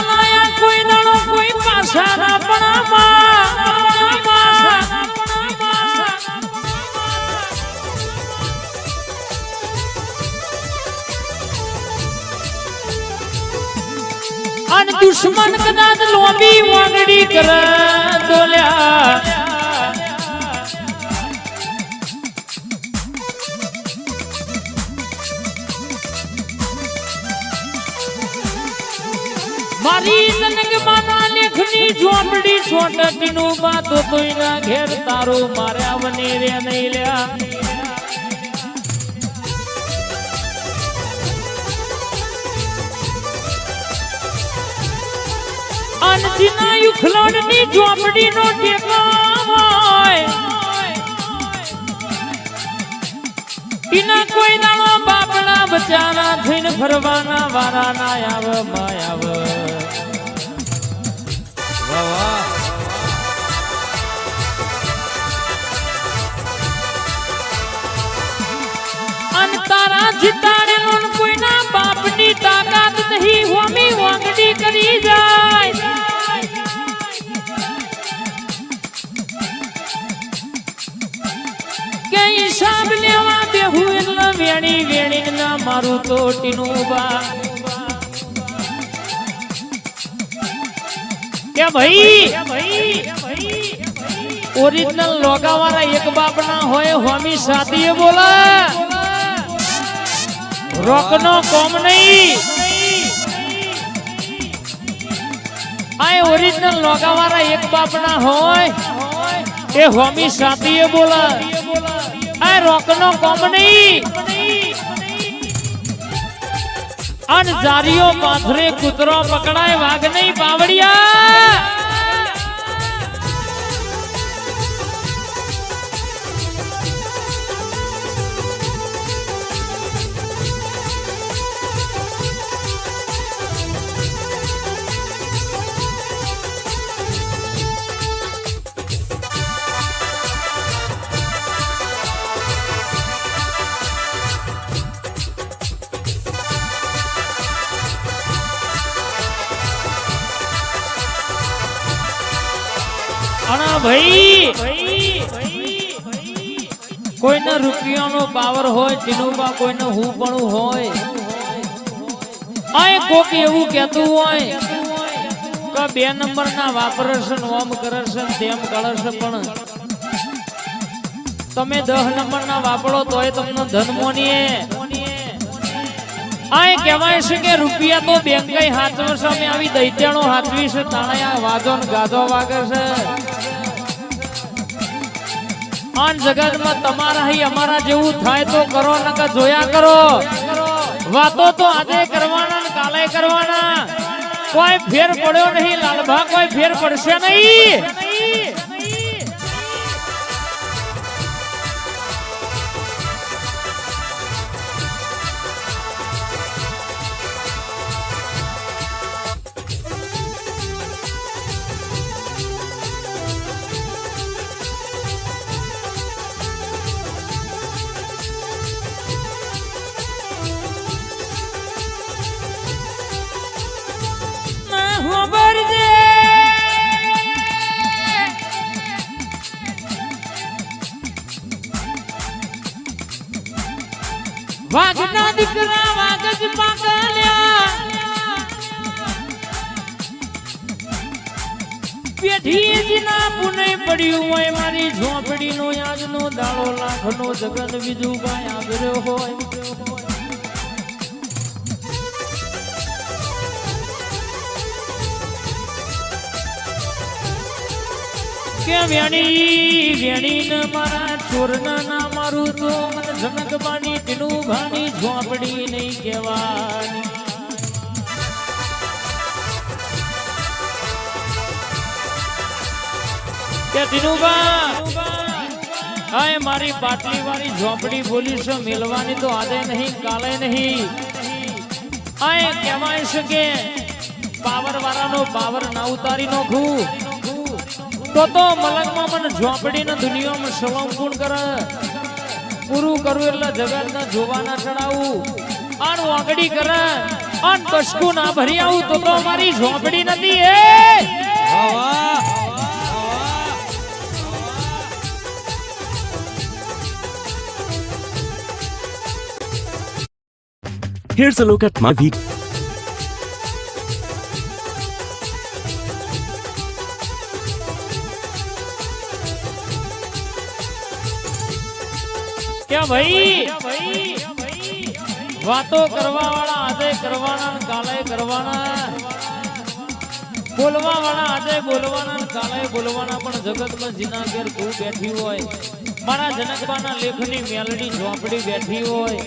બનાયા કોઈ દાડો કોઈ પાછા ના અને દુશ્મન કદાચ લોબી વાગડી કરે દોલ્યા મારી જનક માના લેખની ઝોપડી છોટકી નું બાતો તોયના ઘેર તારો માર્યા વને રે નહીં લ્યા અનજીના યુખલોડની ઝોપડી નો ટેકો હોય ઇના કોઈ દાડો બાપડા બચારા થઈને ફરવાના વારા ના આવ માયાવ વાહ વાહ અન તારા જીતાડેલો કોઈના બાપની તાકાત નહીં હોમી વાંગડી કરી જાય કે હિસાબ લેવા બેહું એટલે વેણી વેણી ના મારું તો ટીનું બા કે ભાઈ ઓરિજિનલ લોગાવાળા એક બાપ ના હોય હોમી સાથીએ બોલા રોકનો કોમ નહીં આ ઓરિજિનલ લોગાવાળા એક બાપ ના હોય એ હોમી સાથીએ બોલા આ રોકનો કોમ નહીં અન જારીઓ પાથરે કૂતરો પકડાય વાઘ નહીં પાવડિયા ભાઈ કોઈનો રૂપિયાનો પાવર હોય ટીનુબા કોઈનો હું પણ હોય આ કોક એવું કહેતું હોય કે 2 નંબરના વાપરશે ઓમ કરશે તેમ કરશે પણ તમે 10 નંબરના વાપરો તોય તમને ધન મોનીએ આ કહેવાય છે કે રૂપિયા તો બેંકઈ હાથવશે અમે આવી દૈત્યાનો હાથવી છે તાણયા વાજો ને ગાજો વાગે છે આન જગતમાં તમારા હી અમારા જેવું થાય તો કરો નકા જોયા કરો વાતો તો આજે કરવાના ને કાલે કરવાના કોઈ ફેર પડ્યો નહીં લાલભા કોઈ ફેર પડશે નહીં વાઘના દીકરા વાઘ જ પાકલ્યા પેઢી જ ના પુને પડ્યું હોય મારી ઝોપડી નો યાદ નો દાડો લાખ નો જગત બીજું ભાઈ આવ્યો હોય કે વેણી વેણી ને મારા ચોરના ના મારું તો મને જનક બાની ટીનું ભાની ઝોપડી નહીં કહેવાની કે ટીનુબા આય મારી પાટલી વાળી ઝોપડી બોલી છે મેલવાની તો આજે નહીં કાલે નહીં આય કહેવાય છે કે પાવર વાળાનો પાવર ના ઉતારી નોખું તો મલંગમાં મને ઝોપડીને દુનિયામાં સવંકુણ કરે પૂરું કરું એટલે જગતને જોવાના ચડાવું આનું આગળી કરે અન કશકું ના ભરી આવું તો મારી ઝોપડી નથી એ Here's a look at my week. क्या भाई वातो करवा वाला આજે કરવાના ને કાલે કરવાના બોલવા વાળા આજે બોલવાના ને કાલે બોલવાના પણ જગતમાં જીના ઘેર તું બેઠી હોય મારા જનકબાના લેખની મેલડી ઝોપડી બેઠી હોય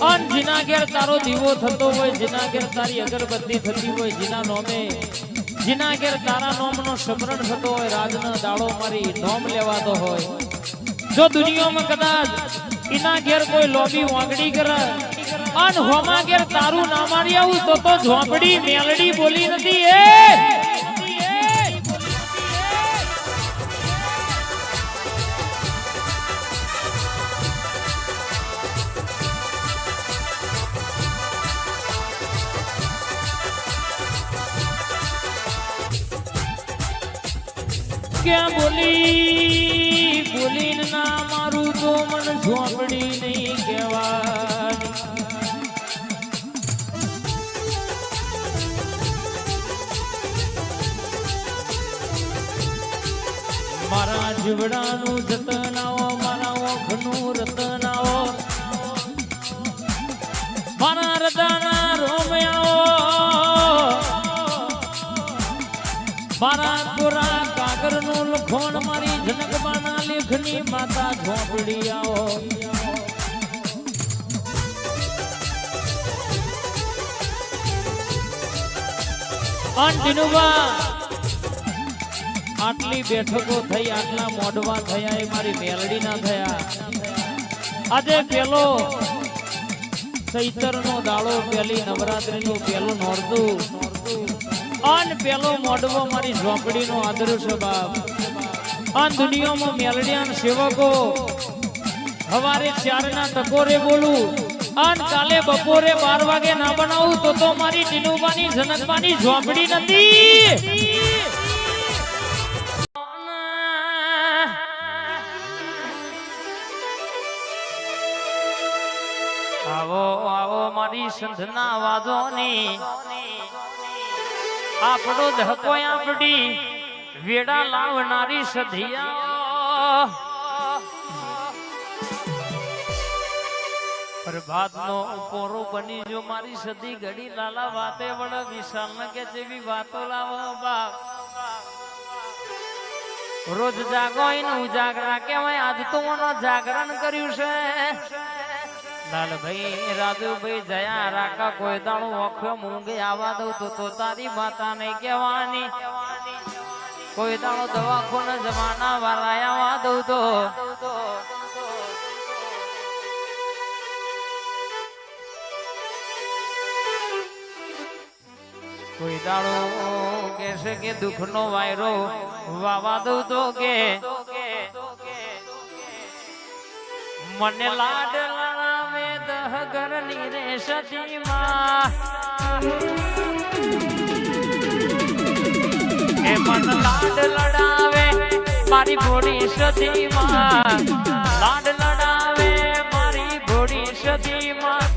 અન જીના ઘેર તારો દીવો થતો હોય જીના ઘેર તારી અગરબત્તી થતી હોય જીના નોમે જીના ઘેર તારા નોમનો સ્મરણ થતો હોય રાજનો દાડો મારી નોમ લેવાતો હોય જો દુનિયામાં કદાચ इना घेर कोई लोबी वांगड़ी कर अन होमा घेर तारू ना मारी आऊ तो झोपड़ी मेलडी बोली नथी ए क्या बोली बोली ना मारू तो मन झोपड़ी नहीं केवा मारा जीवड़ानु जतनाओ मारा ओखनु रतनाओ मारा रदाना रोमयाओ मारा कोरा कागरनु लखोण मारी जनकबाना लेखनी माता झोपड़ी आओ अंतिनुबा आटली बैठको થઈ આટલા મોઢવા થયા એ મારી મેલડી ના થયા આજે પેલો ચૈતરનો દાડો પેલી નવરાત્રીનું પેલું નોરતું અન પેલો મોઢવો મારી ઝોપડીનો આદર્શ બાપ અન દુનિયામાં મેલડીયાન સેવકો હવારે 4 ના ટકોરે બોલું અન કાલે બપોરે 12 વાગે ના બનાવું તો મારી ટીનુબાની જનકબાની ઝોપડી નથી આવો આવો મારી સંધના વાજોની આપણો ધકો આપડી વેડા લાવનારી સધિયા પ્રભાત નો પોરો બની જો મારી સધી ઘડી લાલા વાતે વડ વિશાલ ન કે જેવી વાતો લાવો બાપ રોજ જાગો ને ઉજાગરા કેવાય આજ તો મને જાગરણ કર્યું છે લાલભાઈ રાજુભાઈ જયા રાકા કોઈ દાણો ઓખો મૂંગે આવા દઉં તો તારી માતા ને કહેવાની કોઈ દાણો દવાખોને જમાના વાળા આવા દઉં તો કોઈ દાડો કહેશે કે દુઃખ નો વાયરો વાવા દઉં તો કે મને લાડ લડાવે દહગર ની રે સતીમાં એ મન લાડ લડાવે મારી ભોળી સતીમાં લાડ લડાવે મારી ભોળી સતીમાં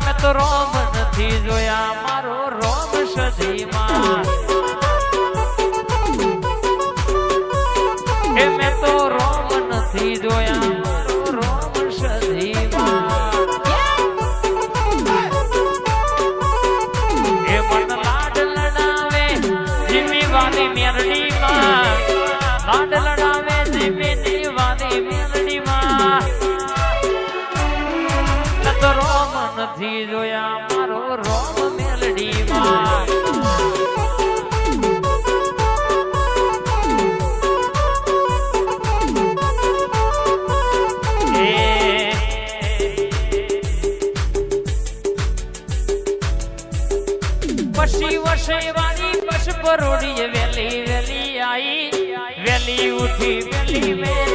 મેં તો રોમ નથી જોયા મારો રોમ સતીમાં એ મેં તો રોમ નથી જોયા લાડ લડાવે જીમીની વાલી મેલડીમાં તો રોમ નથી જોયા મારો રોમ મેલડીમાં પછી વર્ષે વાળી પશ પરોડી વેલી વેલી आई वेली उठी वेली में